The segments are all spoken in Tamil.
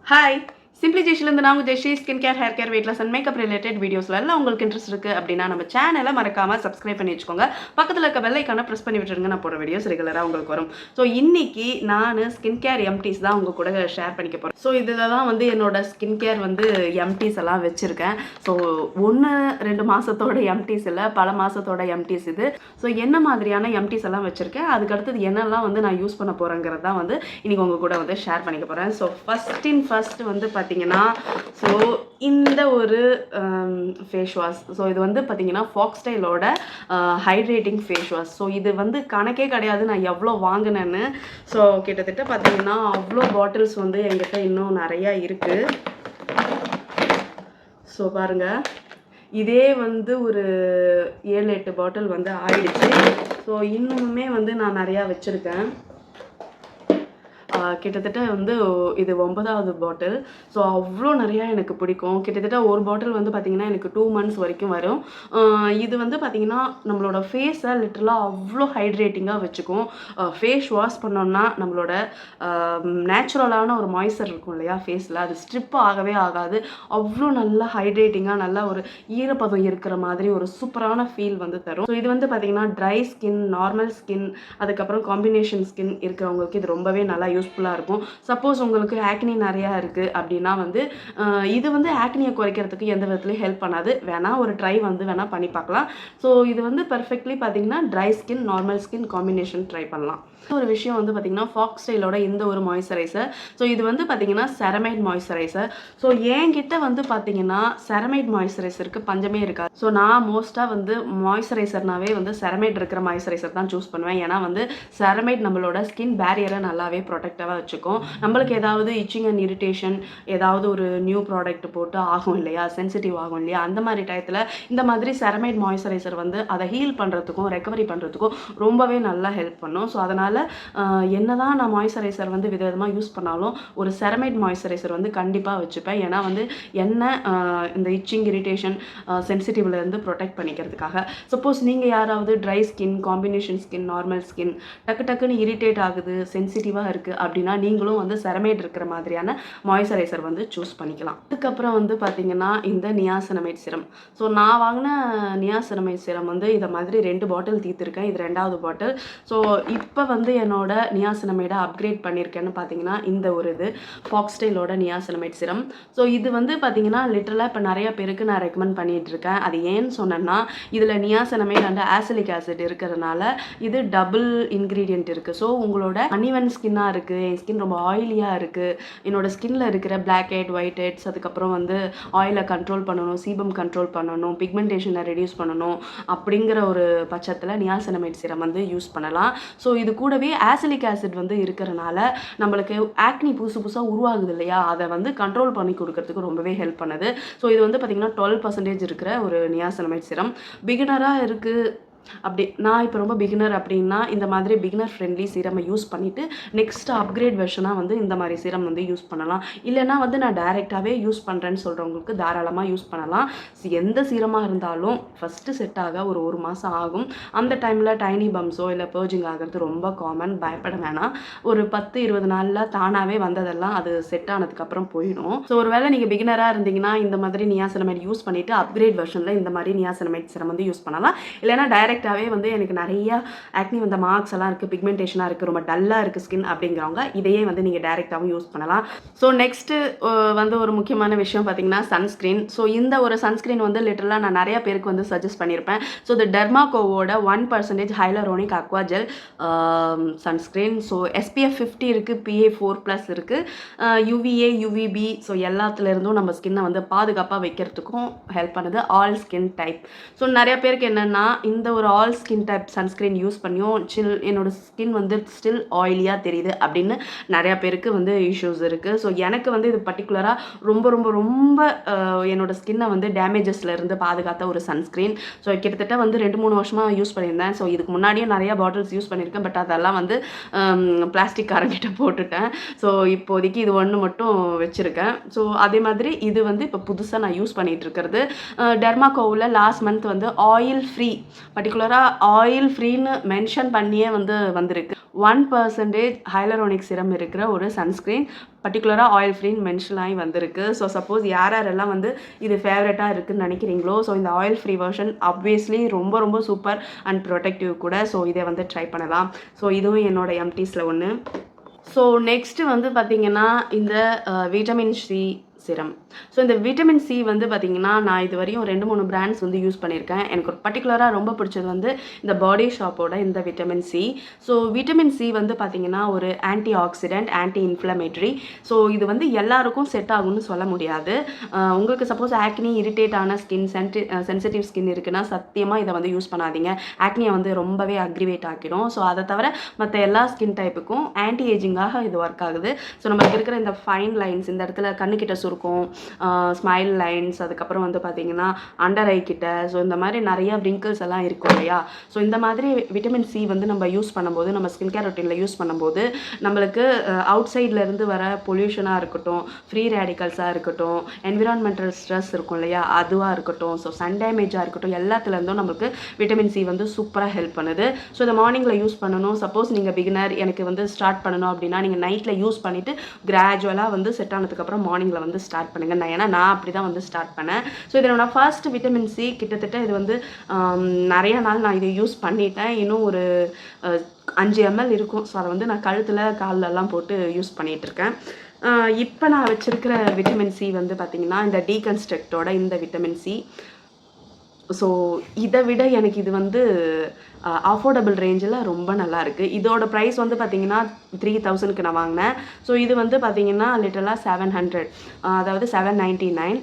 Hi. Simply ஜெஷிலேருந்து நான் உங்கள் Jeshi skin care hair care weight loss and makeup related வீடியோஸ்ல எல்லாம் உங்களுக்கு இன்ட்ரெஸ்ட் இருக்குது அப்படின்னா நம்ம சேனலை மறக்காமல் சப்ஸ்கிரைப் பண்ணி வச்சுக்கோங்க. பக்கத்தில் இருக்க பெல் ஐக்கானை ப்ரெஸ் பண்ணி விட்டுருங்க. நான் போகிற வீடியோஸ் ரெகுலராக உங்களுக்கு வரும். ஸோ இன்னைக்கு நான் ஸ்கின் கேர் எம்டிஸ் தான் உங்கள் கூட ஷேர் பண்ணிக்க போகிறேன். ஸோ இதில் தான் வந்து என்னோட ஸ்கின் கேர் வந்து எம்டிஸ் எல்லாம் வச்சுருக்கேன். ஸோ 1-2 மாதத்தோட எம்டிஸ் இல்லை, பல மாதத்தோட எம்டிஸ் இது. ஸோ என்ன மாதிரியான எம்டிஸ் எல்லாம் வச்சுருக்கேன், அதுக்கடுத்தது என்னெல்லாம் வந்து நான் யூஸ் பண்ண போகிறேங்கிறது தான் வந்து இன்றைக்கி உங்கள் கூட வந்து ஷேர் பண்ணிக்க போகிறேன். ஸோ ஃபர்ஸ்ட் வந்து பார்த்தீங்கன்னா, ஸோ இந்த ஒரு ஃபேஸ் வாஷ். ஸோ இது வந்து பார்த்தீங்கன்னா ஃபாக்ஸ்டைலோட ஹைட்ரேட்டிங் ஃபேஸ் வாஷ். ஸோ இது வந்து கணக்கே கிடையாது நான் எவ்வளோ வாங்கினேன்னு. ஸோ கிட்டத்தட்ட பார்த்தீங்கன்னா அவ்வளோ பாட்டில்ஸ் வந்து என்கிட்ட இன்னும் நிறையா இருக்குது. ஸோ பாருங்கள், இதே வந்து ஒரு 7-8 பாட்டில் வந்து ஆயிடுச்சு. ஸோ இன்னுமே வந்து நான் நிறையா வச்சுருக்கேன். கிட்டத்தட்ட வந்து இது 9வது பாட்டில். ஸோ அவ்வளோ நிறையா எனக்கு பிடிக்கும். கிட்டத்தட்ட ஒரு பாட்டில் வந்து பார்த்திங்கன்னா எனக்கு 2 months வரைக்கும் வரும். இது வந்து பார்த்திங்கன்னா நம்மளோட ஃபேஸை லிட்டரலாக அவ்வளோ ஹைட்ரேட்டிங்காக வச்சுக்கும். ஃபேஸ் வாஷ் பண்ணோன்னா நம்மளோட நேச்சுரலான ஒரு மாய்ஸ்சர் இருக்கும் இல்லையா ஃபேஸில், அது ஸ்ட்ரிப் ஆகவே ஆகாது. அவ்வளோ நல்லா ஹைட்ரேட்டிங்காக நல்லா ஒரு ஈரப்பதம் இருக்கிற மாதிரி ஒரு சூப்பரான ஃபீல் வந்து தரும். ஸோ இது வந்து பார்த்திங்கன்னா ட்ரை ஸ்கின், நார்மல் ஸ்கின், அதுக்கப்புறம் காம்பினேஷன் ஸ்கின் இருக்கிறவங்களுக்கு இது ரொம்பவே நல்லா யூஸ்ஃபுல்லாக இருக்கும். சப்போஸ் உங்களுக்கு ஆக்னி நிறையா இருக்குது அப்படின்னா வந்து இது வந்து ஆக்னியை குறைக்கிறதுக்கு எந்த விதத்துலையும் ஹெல்ப் பண்ணாது. வேணால் ஒரு ட்ரை வந்து வேணால் பண்ணி பார்க்கலாம். ஸோ இது வந்து பர்ஃபெக்ட்லி பார்த்தீங்கன்னா dry skin, normal skin combination try பண்ணலாம். ஒரு விஷயம் வந்து பார்த்தீங்கன்னா ஃபாக்ஸ்டைலோட இந்த ஒரு மாய்ஸ்சரைசர். ஸோ இது வந்து பார்த்தீங்கன்னா செரமைட் மாய்ஸ்சரைசர். ஸோ என்கிட்ட வந்து பார்த்தீங்கன்னா செரமைட் மாய்ஸ்சரைசருக்கு பஞ்சமே இருக்காது. ஸோ நான் மோஸ்ட்டாக வந்து மாய்ஸ்சரைசர்னாவே வந்து செரமைட் இருக்கிற மாய்ஸ்சரைசர் தான் சூஸ் பண்ணுவேன். ஏன்னா வந்து செரமைட் நம்மளோட ஸ்கின் பேரியரை நல்லாவே ப்ரொடெக்டாக வச்சுக்கும். நம்மளுக்கு ஏதாவது இச்சிங் அண்ட் இரிட்டேஷன், ஏதாவது ஒரு நியூ ப்ராடக்ட் போட்டு ஆகும் இல்லையா, சென்சிட்டிவ் ஆகும் இல்லையா, அந்த மாதிரி டயத்தில் இந்த மாதிரி செரமைட் மாய்ஸ்சரைசர் வந்து அதை ஹீல் பண்ணுறதுக்கும் ரெக்கவரி பண்ணுறதுக்கும் ரொம்பவே நல்லா ஹெல்ப் பண்ணும். ஸோ அதனால் என்னதான் நான் மாய்ஸ்சரைசர் வந்து விதவிதமாக யூஸ் பண்ணாலும் ஒரு செரமைட் மாய்ஸ்சரைசர் வந்து கண்டிப்பாக வச்சுப்பேன். ஏன்னா வந்து என்ன இந்த இச்சிங் இரிட்டேஷன் சென்சிட்டிவ்லேருந்து ப்ரொடெக்ட் பண்ணிக்கிறதுக்காக. சப்போஸ் நீங்கள் யாராவது dry skin, combination skin, normal skin டக்குன்னு இரிட்டேட் ஆகுது, சென்சிட்டிவாக இருக்குது அப்படின்னா நீங்களும் வந்து செரமைட் இருக்கிற மாதிரியான மாய்ஸ்சரைசர் வந்து சூஸ் பண்ணிக்கலாம். அதுக்கப்புறம் வந்து பார்த்தீங்கன்னா இந்த நியாசினமைட் சிரம். ஸோ நான் வாங்கின நியாசினமைட் சிரம் வந்து இதை மாதிரி 2 பாட்டில் தீர்த்துருக்கேன். இது 2வது பாட்டில். ஸோ இப்போ வந்து என்னோட நியாசினமைடை அப்கிரேட் பண்ணியிருக்கேன்னு பார்த்தீங்கன்னா இந்த ஒரு இது ஃபாக்ஸ்டைலோட நியாசினமைட் சிரம். ஸோ இது வந்து பார்த்தீங்கன்னா லிட்டரலாக இப்போ நிறைய பேருக்கு நான் ரெக்கமெண்ட் பண்ணிகிட்டு இருக்கேன். அது ஏன்னு சொன்னேன்னா இதில் நியாசினமைட் அண்ட் ஆசிலிக் ஆசிட் இருக்கிறதுனால இது டபுள் இன்க்ரீடியன்ட் இருக்குது. ஸோ உங்களோட அன்இவன் ஸ்கின்னாக இருக்குது, என் ஸ்கின் ரொம்ப ஆயிலியாக இருக்குது, என்னோட ஸ்கின்னில் இருக்கிற பிளாக் ஹெட், ஒயிட் ஹெட்ஸ், அதுக்கப்புறம் வந்து ஆயிலை கண்ட்ரோல் பண்ணணும், சீபம் கண்ட்ரோல் பண்ணணும், பிக்மெண்டேஷனை ரெடியூஸ் பண்ணணும் அப்படிங்கிற ஒரு பட்சத்தில் நியாசினமைட் சிரம் வந்து யூஸ் பண்ணலாம். ஸோ இது கூடவே ஆசிலிக் ஆசிட் வந்து இருக்கிறனால நம்மளுக்கு ஆக்னி புதுசாக உருவாகுது இல்லையா, அதை வந்து கண்ட்ரோல் பண்ணி கொடுக்கறதுக்கு ரொம்பவே ஹெல்ப் பண்ணுது. ஸோ இது வந்து பார்த்திங்கன்னா 12% இருக்கிற ஒரு நியாசினமைட் சிரம். பிகினராக இருக்குது அப்படி நான் இப்போ ரொம்ப பிகினர் அப்படின்னா இந்த மாதிரி பிகினர் ஃப்ரெண்ட்லி சீரமை யூஸ் பண்ணிவிட்டு நெக்ஸ்ட் அப்கிரேட் வெர்ஷனாக வந்து இந்த மாதிரி சீரம் வந்து யூஸ் பண்ணலாம். இல்லைனா வந்து நான் டைரெக்டாகவே யூஸ் பண்ணுறேன்னு சொல்கிறவங்களுக்கு தாராளமாக யூஸ் பண்ணலாம். எந்த சீரமாக இருந்தாலும் ஃபஸ்ட்டு செட் ஆக ஒரு மாதம் ஆகும். அந்த டைமில் டைனி பம்ஸோ இல்லை பர்ஜிங் ஆகிறது ரொம்ப காமன், பயப்பட வேணாம். ஒரு 10-20 நாளில் தானாகவே வந்ததெல்லாம் அது செட் ஆனதுக்கப்புறம் போயிடும். ஸோ ஒரு வேளை நீங்கள் பிகினராக இருந்தீங்கன்னா இந்த மாதிரி நியாசினமைட் யூஸ் பண்ணிவிட்டு அப்கிரேட் வெர்ஷனில் இந்த மாதிரி நியாசினமைட் சீரம் வந்து யூஸ் பண்ணலாம். இல்லைனா டைரெக்டாகவே வந்து எனக்கு நிறைய ஆக்னி வந்த மார்க்ஸ் எல்லாம் இருக்குது, பிக்மெண்டேஷனாக இருக்குது, ரொம்ப டல்லாக இருக்குது ஸ்கின் அப்படிங்கிறவங்க இதையே வந்து நீங்கள் டைரெக்டாகவும் யூஸ் பண்ணலாம். ஸோ நெக்ஸ்ட்டு வந்து ஒரு முக்கியமான விஷயம் பார்த்தீங்கன்னா சன்ஸ்க்ரீன். ஸோ இந்த ஒரு சன்ஸ்க்ரீன் வந்து லிட்டரலாக நான் நிறைய பேருக்கு வந்து சஜஸ்ட் பண்ணியிருப்பேன். ஸோ இந்த டெர்மாகோவோட 1% hyaluronic Aqua gel sunscreen. So SPF 50 இருக்குது, PA++ இருக்குது, UVA, UVB. ஸோ எல்லாத்துலேருந்தும் நம்ம ஸ்கின்னை வந்து பாதுகாப்பாக வைக்கிறதுக்கும் ஹெல்ப் பண்ணுது. All skin type. ஸோ நிறைய பேருக்கு என்னென்னா இந்த ஒரு all skin type sunscreen use பண்ணியும் என்னோட ஸ்கின் வந்து ஸ்டில் ஆயிலியாக தெரியுது அப்படின்னு நிறையா பேருக்கு வந்து இஷ்யூஸ் இருக்குது. ஸோ எனக்கு வந்து இது பர்டிகுலராக ரொம்ப ரொம்ப ரொம்ப என்னோட ஸ்கின்னை வந்து டேமேஜஸ்லேருந்து பாதுகாத்த ஒரு சன்ஸ்க்ரீன். ஸோ கிட்டத்தட்ட வந்து 2-3 வருஷமாக யூஸ் பண்ணியிருந்தேன். ஸோ இதுக்கு முன்னாடியே நிறையா பாட்டில்ஸ் யூஸ் பண்ணியிருக்கேன். பட் அதெல்லாம் வந்து பிளாஸ்டிக் காரங்கிட்ட போட்டுட்டேன். ஸோ இப்போதைக்கு இது ஒன்று மட்டும் வச்சுருக்கேன். ஸோ அதே மாதிரி இது வந்து இப்போ புதுசாக நான் யூஸ் பண்ணிகிட்டு இருக்கிறது டெர்மாகோவில் லாஸ்ட் மந்த் வந்து ஆயில் ஃப்ரீ பர்டிகுலர் பர்டிகுலராக ஆயில் ஃப்ரீன்னு மென்ஷன் பண்ணியே வந்திருக்கு. 1% ஹைலரோனிக் சிரம் இருக்கிற ஒரு சன்ஸ்க்ரீன், பர்டிகுலராக ஆயில் ஃப்ரீன்னு மென்ஷன் ஆகி வந்திருக்கு. ஸோ சப்போஸ் யாரெல்லாம் இது ஃபேவரட்டாக இருக்குதுன்னு நினைக்கிறீங்களோ, ஸோ இந்த ஆயில் ஃப்ரீ வெர்ஷன் ஆப்வியஸ்லி ரொம்ப ரொம்ப சூப்பர் அண்ட் ப்ரொடெக்டிவ் கூட. ஸோ இதை ட்ரை பண்ணலாம். ஸோ இதுவும் என்னோட எம்டிஸில் ஒன்று. ஸோ நெக்ஸ்ட்டு பார்த்தீங்கன்னா இந்த விட்டமின் சி சிரம். ஸோ இந்த விட்டமின் சி பார்த்தீங்கன்னா நான் இது வரையும் 2-3 பிராண்ட்ஸ் யூஸ் பண்ணியிருக்கேன். எனக்கு ஒரு பர்டிகுலராக ரொம்ப பிடிச்சது இந்த பாடி ஷாப்போட இந்த vitamin C. So vitamin C பார்த்தீங்கன்னா ஒரு anti accident, anti inflammatory. So இது எல்லாருக்கும் செட் ஆகும்னு சொல்ல முடியாது. உங்களுக்கு சப்போஸ் ஆக்னி, இரிட்டேட்டான ஸ்கின், சென்சிட்டிவ் ஸ்கின் இருக்குன்னா சத்தியமாக இதை யூஸ் பண்ணாதீங்க. ஆக்னியை ரொம்பவே அக்ரிவேட் ஆக்கிடும். ஸோ அதை தவிர மற்ற எல்லா ஸ்கின் டைப்புக்கும் ஆன்டி ஏஜிங்காக இது ஒர்க் ஆகுது. ஸோ நமக்கு இருக்கிற இந்த ஃபைன் லைன்ஸ், இந்த இடத்துல கண்ணுக்கிட்ட சுருக்கும், ஸ்மைல் லைன்ஸ், அதுக்கப்புறம் பார்த்தீங்கன்னா அண்டர் ஐ கிட்ட, ஸோ இந்த மாதிரி நிறைய ரிங்கிள்ஸ் எல்லாம் இருக்கும் இல்லையா. ஸோ இந்த மாதிரி விட்டமின் சி நம்ம யூஸ் பண்ணும்போது, நம்ம ஸ்கின் கேர் ரொட்டீனில் யூஸ் பண்ணும்போது நம்மளுக்கு அவுட் சைட்லேருந்து வர பொல்யூஷனாக இருக்கட்டும், ஃப்ரீ ரேடிக்கல்ஸாக இருக்கட்டும், என்விரான்மெண்டல் ஸ்ட்ரெஸ் இருக்கும் இல்லையா, அதுவாக இருக்கட்டும், ஸோ சன் டேமேஜாக இருக்கட்டும், எல்லாத்துலேருந்தும் நம்மளுக்கு விட்டமின் சி சூப்பராக ஹெல்ப் பண்ணுது. ஸோ இதை மார்னிங்கில் யூஸ் பண்ணணும். சப்போஸ் நீங்கள் பிகினர், எனக்கு ஸ்டார்ட் பண்ணணும் அப்படின்னா நீங்கள் நைட்டில் யூஸ் பண்ணிவிட்டு கிராஜுவலாக செட் ஆனதுக்கப்புறம் மார்னிங்கில் ஸ்டார்ட் பண்ணுங்கள். ஏன்னா நான் அப்படி தான் ஸ்டார்ட் பண்ணேன். ஸோ இதனோட ஃபர்ஸ்ட் விட்டமின் சி கிட்டத்தட்ட இது நிறைய நாள் நான் இதை யூஸ் பண்ணிட்டேன். இன்னும் ஒரு 5 ml இருக்கும். ஸோ அதை நான் கழுத்தில் கால்லெல்லாம் போட்டு யூஸ் பண்ணிகிட்ருக்கேன். இப்போ நான் வச்சுருக்கிற விட்டமின் சி பார்த்திங்கன்னா இந்த டீகன்ஸ்ட்ரக்டோட இந்த விட்டமின் சி. ஸோ இதை விட எனக்கு இது அஃபோர்டபுள் ரேஞ்சில் ரொம்ப நல்லாயிருக்கு. இதோட ப்ரைஸ் பார்த்திங்கன்னா 3000க்கு நான் வாங்கினேன். ஸோ இது பார்த்திங்கன்னா லிட்டரலாக 700, அதாவது 799.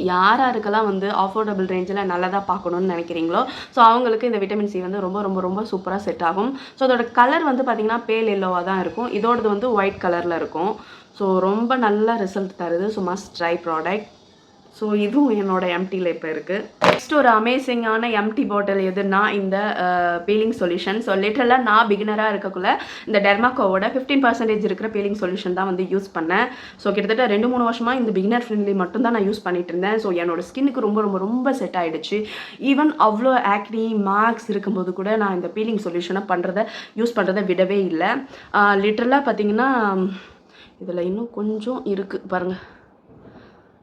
யாருக்கெல்லாம் அஃபோர்டபுள் ரேஞ்சில் நல்லதாக பார்க்கணுன்னு நினைக்கிறீங்களோ, ஸோ அவங்களுக்கு இந்த விட்டமின் சி ரொம்ப ரொம்ப ரொம்ப சூப்பராக செட் ஆகும். ஸோ அதோட கலர் பார்த்திங்கன்னா பேல் எல்லோவாக தான் இருக்கும். இதோடது ஒயிட் கலரில் இருக்கும். ஸோ ரொம்ப நல்ல ரிசல்ட் தருது. So must try product. So இதுவும் என்னோட எம்டியில் இப்போ இருக்குது. நெக்ஸ்ட் ஒரு அமேசிங்கான எம்டி பாட்டில் எதுனா இந்த பீலிங் சொல்யூஷன். ஸோ லிட்டரலாக நான் பிகினராக இருக்கக்குள்ள இந்த டெர்மாக்கோவோட 15% இருக்கிற பீலிங் சொல்யூஷன் தான் யூஸ் பண்ணேன். ஸோ கிட்டத்தட்ட 2-3 வருஷமாக இந்த பிகினர் ஃப்ரெண்ட்லி மட்டும் தான் நான் யூஸ் பண்ணிட்டு இருந்தேன். ஸோ என்னோட ஸ்கின்னுக்கு ரொம்ப ரொம்ப ரொம்ப செட் ஆகிடுச்சு. ஈவன் அவ்வளோ ஆக்னி மார்க்ஸ் இருக்கும்போது கூட நான் இந்த பீலிங் சொல்யூஷனை யூஸ் பண்ணுறதை விடவே இல்லை. லிட்டரலாக பார்த்தீங்கன்னா இதில் இன்னும் கொஞ்சம் இருக்குது பாருங்கள்,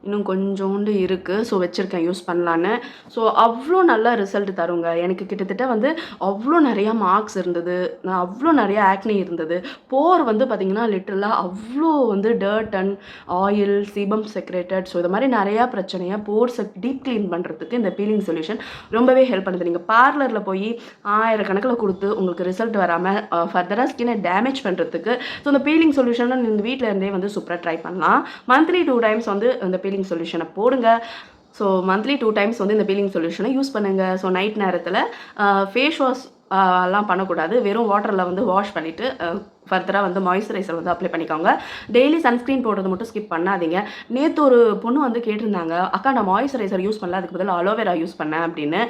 இன்னும் கொஞ்சோண்டு இருக்குது. ஸோ வச்சுருக்கேன் யூஸ் பண்ணலான்னு. ஸோ அவ்வளோ நல்ல ரிசல்ட் தருங்க. எனக்கு கிட்டத்தட்ட அவ்வளோ நிறையா மார்க்ஸ் இருந்தது, நான் அவ்வளோ நிறையா ஆக்னி இருந்தது. போர் பார்த்திங்கன்னா லிட்டரலாக அவ்வளோ dirt and oil, sebum secreted, so இது மாதிரி நிறையா பிரச்சனையை போர்ஸை டீப் க்ளீன் பண்ணுறதுக்கு இந்த பீலிங் சொல்யூஷன் ரொம்பவே ஹெல்ப் பண்ணுது. நீங்கள் பார்லரில் போய் 1000 கணக்கில் கொடுத்து உங்களுக்கு ரிசல்ட் வராமல் ஃபர்தராக ஸ்கின்னை டேமேஜ் பண்ணுறதுக்கு ஸோ இந்த பீலிங் சொல்யூஷனை நீங்கள் வீட்டில் இருந்தே சூப்பராக ட்ரை பண்ணலாம். மந்த்லி 2 டைம்ஸ் இந்த பீலிங் சொல்யூஷனை போடுங்க. ஸோ மந்த்லி 2 டைம்ஸ் இந்த பீலிங் சொல்யூஷனை யூஸ் பண்ணுங்கள். ஸோ நைட் நேரத்தில் ஃபேஸ் வாஷ் எல்லாம் பண்ணக்கூடாது. வெறும் வாட்டரில் வாஷ் பண்ணிவிட்டு ஃபர்தராக மாய்ஸ்சரைசர் அப்ளை பண்ணிக்கோங்க. டெய்லி சன்ஸ்க்ரீன் போடுறது மட்டும் ஸ்கிப் பண்ணாதீங்க. நேற்று ஒரு பொண்ணு கேட்டிருந்தாங்க, அக்கா நான் மாய்ஸ்சரைசர் யூஸ் பண்ணல, அதுக்கு பதில் அலோவேரா யூஸ் பண்ணேன் அப்படின்னு.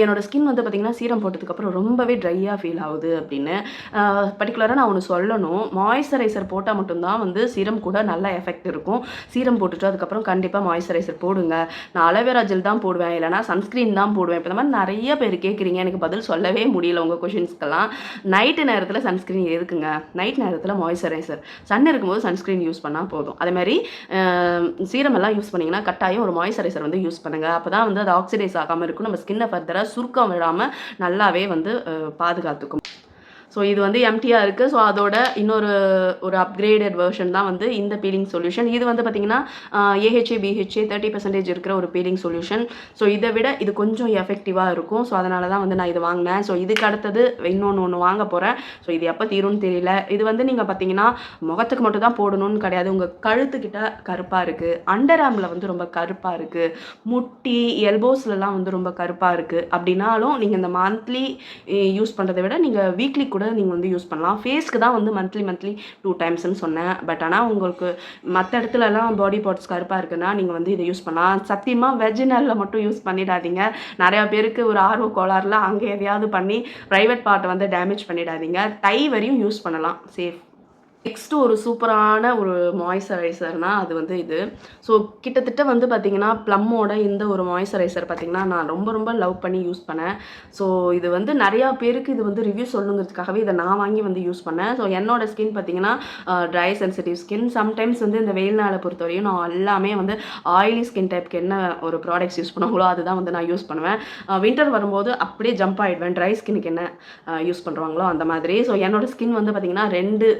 என்னோட ஸ்கின் பார்த்திங்கன்னா சீரம் போட்டதுக்கப்புறம் ரொம்பவே ட்ரையாக ஃபீல் ஆகுது அப்படின்னு. பர்டிகுலராக நான் ஒன்று சொல்லணும், மாய்ஸ்சரைசர் போட்டால் மட்டும்தான் சீரம் கூட நல்ல எஃபெக்ட் இருக்கும். சீரம் போட்டுட்டு அதுக்கப்புறம் கண்டிப்பாக மாய்ஸ்சரைசர் போடுங்க. நான் அலோவேரா ஜெல் தான் போடுவேன், இல்லைனா சன்ஸ்க்ரீன் தான் போடுவேன். இப்போ இந்த மாதிரி நிறைய பேர் கேட்குறீங்க, எனக்கு பதில் சொல்லவே முடியல உங்கள் கொஷின்ஸ்க்கெல்லாம். நைட்டு நேரத்தில் சன்ஸ்க்ரீன் எதுக்குங்க? நைட் நேரத்தில் மாய்ஸ்சரைசர், சன் இருக்கும்போது சன்ஸ்க்ரீன் யூஸ் பண்ணால் போதும். அதேமாதிரி சீரமெல்லாம் யூஸ் பண்ணிங்கன்னா கட்டாயம் ஒரு மாய்ஸ்சரைசர் யூஸ் பண்ணுங்கள். அப்போ தான் அது ஆக்சிடைஸ் ஆகாமல் இருக்கும். நம்ம ஸ்கின்னை ஃபர்தராக சுருக்கம் விடாமல் நல்லாவே பாதுகாத்துக்கும். ஸோ இது எம்டியாக இருக்குது. ஸோ அதோட இன்னொரு அப்கிரேடட் வெர்ஷன் தான் இந்த பீலிங் சொல்யூஷன். இது பார்த்திங்கன்னா ஏஹெச்ஏ பிஹெச்ஏ 30% இருக்கிற ஒரு பீலிங் சொல்யூஷன். ஸோ இதை விட இது கொஞ்சம் எஃபெக்டிவாக இருக்கும். ஸோ அதனால தான் நான் இது வாங்கினேன். ஸோ இதுக்கு அடுத்தது இன்னொன்று வாங்க போகிறேன். ஸோ இது எப்போ தீரும்னு தெரியல. இது நீங்கள் பார்த்தீங்கன்னா முகத்துக்கு மட்டும் தான் போடணும்னு கிடையாது. உங்கள் கழுத்துக்கிட்ட கருப்பாக இருக்குது, அண்டர் ஆர்மில் ரொம்ப கருப்பாக இருக்குது, முட்டி எல்போஸ்லலாம் ரொம்ப கருப்பாக இருக்குது அப்படின்னாலும் நீங்கள் இந்த மந்த்லி யூஸ் பண்ணுறதை விட நீங்கள் வீக்லி கூட நீங்கள் யூஸ் பண்ணலாம். ஃபேஸ்க்கு தான் மந்த்லி 2 டைம்ஸ்ன்னு சொன்னேன். பட் ஆனால் உங்களுக்கு மற்ற இடத்துலலாம் பாடி பார்ட்ஸ் கருப்பாக இருக்குன்னா நீங்கள் இதை யூஸ் பண்ணலாம். சத்தியமாக வெஜினலில் மட்டும் யூஸ் பண்ணிடாதீங்க. நிறையா பேருக்கு ஒரு ஆர்வ கோளாறுல அங்கே எதையாவது பண்ணி ப்ரைவேட் பார்ட்டை டேமேஜ் பண்ணிடாதீங்க. தை வரையும் யூஸ் பண்ணலாம், சேஃப். நெக்ஸ்ட்டு ஒரு சூப்பரான ஒரு மாய்ஸ்சரைசர்னா அது வந்து இது. ஸோ கிட்டத்தட்ட வந்து பார்த்தீங்கன்னா, ப்ளம்மோட இந்த ஒரு மாய்ஸ்சரைசர் பார்த்தீங்கன்னா, நான் ரொம்ப ரொம்ப லவ் பண்ணி யூஸ் பண்ணேன். ஸோ இது வந்து நெறையா பேருக்கு இது வந்து ரிவ்யூ சொல்லணுங்கிறதுக்காகவே இத நான் வாங்கி வந்து யூஸ் பண்ணேன். ஸோ என்னோட ஸ்கின் பார்த்தீங்கன்னா, ட்ரை சென்சிட்டிவ் ஸ்கின். சம்டைம்ஸ் வந்து இந்த வெயில் நாள பொறுத்தவரையும் நான் எல்லாமே வந்து ஆயிலி ஸ்கின் டைப்க்கு என்ன ஒரு ப்ராடக்ட்ஸ் யூஸ் பண்ணுவாங்களோ அதுதான் வந்து நான் யூஸ் பண்ணுவேன். வின்டர் வரும்போது அப்படியே ஜம்ப் ஆயிடுவேன். ட்ரை ஸ்கின்னுக்கு என்ன யூஸ் பண்ணுறாங்களோ அந்த மாதிரி. ஸோ என்னோட ஸ்கின் வந்து பார்த்தீங்கன்னா 2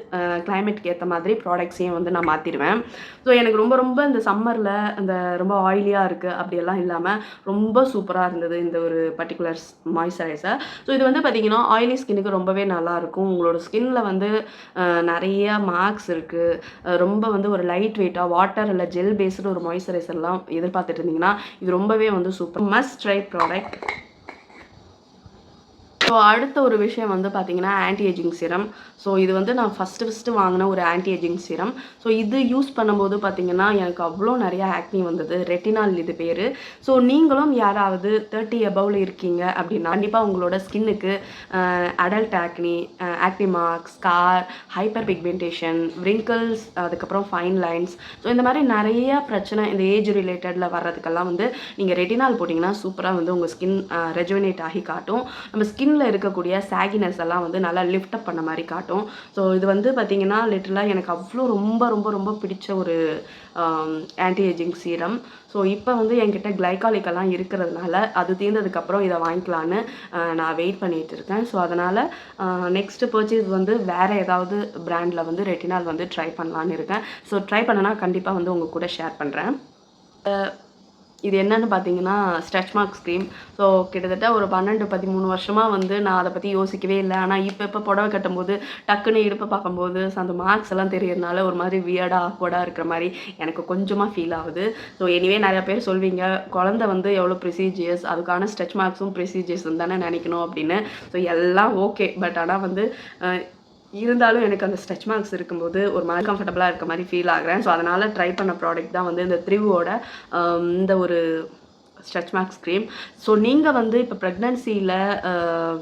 கிளைமேட்க்கு ஏற்ற மாதிரி ப்ராடக்ட்ஸையும் வந்து நான் மாற்றிடுவேன். ஸோ எனக்கு ரொம்ப ரொம்ப இந்த சம்மரில் அந்த ரொம்ப ஆயிலியாக இருக்குது அப்படியெல்லாம் இல்லாமல் ரொம்ப சூப்பராக இருந்தது இந்த ஒரு பர்டிகுலர் மாய்ஸ்சரைசர். ஸோ இது வந்து பார்த்திங்கன்னா ஆயிலி ஸ்கின்னுக்கு ரொம்பவே நல்லாயிருக்கும். உங்களோட ஸ்கின்ல வந்து நிறைய மார்க்ஸ் இருக்குது, ரொம்ப வந்து ஒரு லைட் வெயிட்டாக வாட்டர் இல்லை ஜெல் பேஸ்டு ஒரு மாய்ஸ்சரைசர்லாம் எதிர்பார்த்துட்டு இருந்தீங்கன்னா இது ரொம்பவே வந்து super must try product. So அடுத்த ஒரு விஷயம் வந்து பார்த்தீங்கன்னா ஆன்டி ஏஜிங் சீரம். ஸோ இது வந்து நான் ஃபஸ்ட்டு வாங்கின ஒரு ஆன்டி ஏஜிங் சீரம். ஸோ இது யூஸ் பண்ணும்போது பார்த்தீங்கன்னா எனக்கு அவ்வளோ நிறைய ஆக்னி வந்தது. ரெட்டினால் இது பேர். ஸோ நீங்களும் யாராவது 30 அபவ்ல இருக்கீங்க அப்படின்னா கண்டிப்பாக உங்களோட ஸ்கின்னுக்கு adult acne, acne marks, scar, hyperpigmentation, wrinkles, அதுக்கப்புறம் ஃபைன் லைன்ஸ், ஸோ இந்த மாதிரி நிறைய பிரச்சனை இந்த ஏஜ் ரிலேட்டடில் வர்றதுக்கெல்லாம் வந்து நீங்கள் ரெட்டினால் போட்டிங்கன்னா சூப்பராக வந்து உங்கள் ஸ்கின் ரெஜுவனேட் ஆகி காட்டும். நம்ம ஸ்கின்ல இருக்கக்கூடிய சாகினஸ் எல்லாம் வந்து நல்லா லிஃப்ட் அப் பண்ண மாதிரி காட்டும். ஸோ இது வந்து பார்த்தீங்கன்னா லிட்டரலாக எனக்கு அவ்வளோ ரொம்ப ரொம்ப ரொம்ப பிடிச்ச ஒரு ஆன்டி ஏஜிங் சீரம். ஸோ இப்போ வந்து என்கிட்ட கிளைகாலிக்கெல்லாம் இருக்கிறதுனால அது தீர்ந்ததுக்கப்புறம் இதை வாங்கிக்கலான்னு நான் வெயிட் பண்ணிகிட்டு இருக்கேன். ஸோ அதனால் நெக்ஸ்ட்டு பர்ச்சேஸ் வந்து வேறு ஏதாவது பிராண்டில் வந்து ரெட்டினால் வந்து ட்ரை பண்ணலான்னு இருக்கேன். ஸோ ட்ரை பண்ணனா கண்டிப்பாக வந்து உங்கள் கூட ஷேர் பண்ணுறேன். இது என்னென்னு பார்த்தீங்கன்னா ஸ்ட்ரெச் மார்க்ஸ் க்ரீம். ஸோ கிட்டத்தட்ட ஒரு 12-13 வருஷமாக வந்து நான் அதை பற்றி யோசிக்கவே இல்லை. ஆனால் இப்போ புடவை கட்டும்போது டக்குன்னு இடுப்பை பார்க்கும்போது அந்த மார்க்ஸ் எல்லாம் தெரியறதுனால ஒரு மாதிரி வியர்டாக ஆக்வர்டாக இருக்கிற மாதிரி எனக்கு கொஞ்சமாக ஃபீல் ஆகுது. ஸோ எனிவே நிறையா பேர் சொல்வீங்க குழந்தை வந்து எவ்வளோ ப்ரொசீஜர்ஸ், அதுக்கான ஸ்ட்ரெச் மார்க்ஸும் ப்ரொசீஜர்ஸ் தானே நினைக்கணும் அப்படின்னு. ஸோ எல்லாம் ஓகே, பட் ஆனால் வந்து இருந்தாலும் எனக்கு அந்த ஸ்ட்ரெச் மார்க்ஸ் இருக்கும்போது ஒரு மாதிரி கம்ஃபர்டபுளாக இருக்க மாதிரி ஃபீல் ஆகிறேன். ஸோ அதனால் ட்ரை பண்ண ப்ராடக்ட் தான் வந்து இந்த த்ரிவோட இந்த ஒரு ஸ்ட்ரெச் மார்க்ஸ் க்ரீம். ஸோ நீங்கள் வந்து இப்போ ப்ரெக்னன்சியில்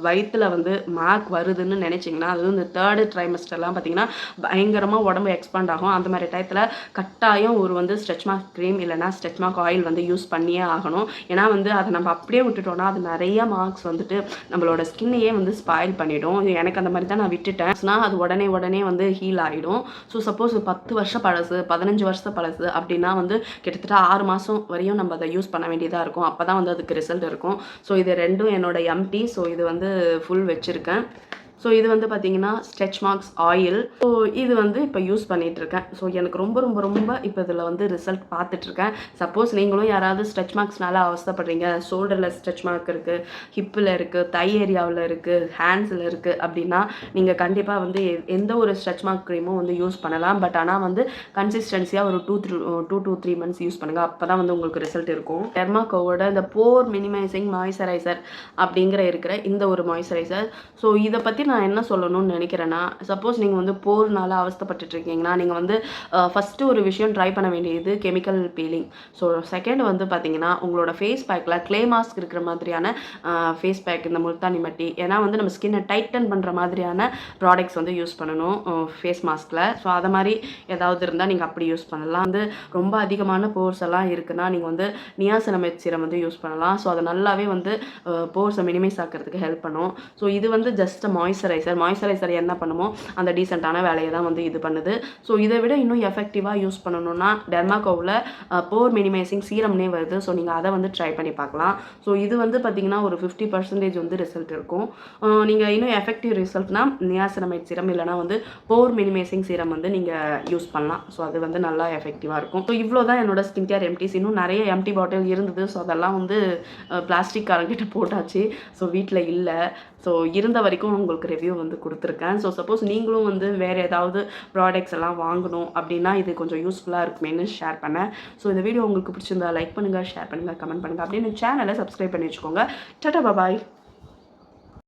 வயிற்றில் வந்து மார்க் வருதுன்னு நினச்சிங்கன்னா, அதுவும் இந்த 3rd ட்ரைமஸ்டர்லாம் பார்த்திங்கன்னா பயங்கரமாக உடம்பு எக்ஸ்பாண்ட் ஆகும். அந்த மாதிரி டயத்தில் கட்டாயம் ஒரு வந்து ஸ்ட்ரெச் மார்க் க்ரீம் இல்லைனா ஸ்ட்ரெச் மார்க் ஆயில் வந்து யூஸ் பண்ணியே ஆகணும். ஏன்னா வந்து அதை நம்ம அப்படியே விட்டுட்டோம்னா அது நிறைய மார்க்ஸ் வந்துட்டு நம்மளோட ஸ்கின்னையே வந்து ஸ்பாயில் பண்ணிவிடும். எனக்கு அந்த மாதிரி தான் நான் விட்டுட்டேன். அது உடனே வந்து ஹீல் ஆகிடும். ஸோ சப்போஸ் 10 வருஷம் பழசு, 15 வருஷம் பழசு அப்படின்னா வந்து கிட்டத்தட்ட 6 மாதம் வரையும் நம்ம அதை யூஸ் பண்ண வேண்டியதாக இருக்கும். அப்போ தான் வந்து அதுக்கு ரிசல்ட் இருக்கும். ஸோ இது ரெண்டும் என்னோட எம்டி. ஸோ இது வந்து ஃபுல் வச்சுருக்கேன். ஸோ இது வந்து பார்த்தீங்கன்னா ஸ்ட்ரெச் மார்க்ஸ் ஆயில். ஸோ இது வந்து இப்போ யூஸ் பண்ணிகிட்ருக்கேன். ஸோ எனக்கு ரொம்ப ரொம்ப ரொம்ப இப்போ இதில் வந்து ரிசல்ட் பார்த்துட்ருக்கேன். சப்போஸ் நீங்களும் யாராவது ஸ்ட்ரெச் மார்க்ஸ்னால அவஸ்தைப்படுறீங்க, ஷோல்டரில் ஸ்ட்ரெச் மார்க் இருக்குது, ஹிப்பில் இருக்குது, தை ஏரியாவில் இருக்குது, ஹேண்ட்ஸில் இருக்குது அப்படின்னா நீங்கள் கண்டிப்பாக வந்து எந்த ஒரு ஸ்ட்ரெச் மார்க் க்ரீமும் வந்து யூஸ் பண்ணலாம். பட் ஆனால் வந்து கன்சிஸ்டன்சியாக ஒரு 2 to 3 months யூஸ் பண்ணுங்கள். அப்போ தான் வந்து உங்களுக்கு ரிசல்ட் இருக்கும். டெர்மாகோவோட இந்த போர் மினிமைசிங் மாய்ஸ்சரைசர் இருக்கிற இந்த ஒரு மாய்ஸ்சரைசர். ஸோ இதை பற்றி நான் என்ன சொல்லணும்னு நினைக்கிறேன்னா, சப்போஸ் நீங்கள் வந்து போர்னால அவஸ்தைப்பட்டுட்டு இருக்கீங்கன்னா நீங்கள் வந்து ஃபஸ்ட்டு ஒரு விஷயம் ட்ரை பண்ண வேண்டியது கெமிக்கல் பீலிங். ஸோ செகண்ட் வந்து பார்த்தீங்கன்னா உங்களோட ஃபேஸ் பேக்கில் க்ளே மாஸ்க் இருக்கிற மாதிரியான ஃபேஸ் பேக், இந்த முல்தானி மட்டி, ஏன்னா வந்து நம்ம ஸ்கின்னை டைட்டன் பண்ணுற மாதிரியான ப்ராடக்ட்ஸ் வந்து யூஸ் பண்ணணும் ஃபேஸ் மாஸ்கில். ஸோ அதை மாதிரி ஏதாவது இருந்தால் நீங்கள் அப்படி யூஸ் பண்ணலாம். வந்து ரொம்ப அதிகமான போர்ஸ் எல்லாம் இருக்குன்னா நீங்கள் வந்து நியாசினமைட் சீரம் வந்து யூஸ் பண்ணலாம். ஸோ அதை நல்லாவே வந்து போர்ஸை மினிமைஸ் ஆக்கிறதுக்கு ஹெல்ப் பண்ணும். ஸோ இது வந்து ஜஸ்ட் மாய்ஸ்சரைசர் என்ன பண்ணுமோ அந்த டீசெண்டான வேலையை தான் வந்து இது பண்ணுது. ஸோ இதை விட இன்னும் எஃபெக்டிவாக யூஸ் பண்ணணும்னா டெர்மாகோவில் போர் மினிமைசிங் சீரம்னே வருது. ஸோ நீங்கள் அதை வந்து ட்ரை பண்ணி பார்க்கலாம். ஸோ இது வந்து பார்த்திங்கன்னா ஒரு 50% வந்து ரிசல்ட் இருக்கும். நீங்கள் இன்னும் எஃபெக்டிவ் ரிசல்ட்னா நியாசினமைட் சீரம் இல்லைனா வந்து போர் மினிமைசிங் சீரம் வந்து நீங்கள் யூஸ் பண்ணலாம். ஸோ அது வந்து நல்லா எஃபெக்டிவாக இருக்கும். ஸோ இவ்வளோ தான் என்னோட ஸ்கின் கேர் எம்டிஸ். இன்னும் நிறைய எம்டி பாட்டில் இருந்தது. ஸோ அதெல்லாம் வந்து பிளாஸ்டிக் காரங்கிட்ட போட்டாச்சு. ஸோ வீட்டில் இல்லை. ஸோ இருந்த வரைக்கும் உங்களுக்கு ரிவ்யூ வந்து கொடுத்துருக்கேன். ஸோ சப்போஸ் நீங்களும் வந்து வேறு ஏதாவது ப்ராடக்ட்ஸ் எல்லாம் வாங்கணும் அப்படின்னா இது கொஞ்சம் யூஸ்ஃபுல்லாக இருக்குமேனு ஷேர் பண்ணேன். ஸோ இந்த வீடியோ உங்களுக்கு பிடிச்சிருந்தா லைக் பண்ணுங்கள், ஷேர் பண்ணுங்கள், கமெண்ட் பண்ணுங்கள். அப்படின்னு சேனலை சப்ஸ்கிரைப் பண்ணி வச்சுக்கோங்க. டாடா பாய்.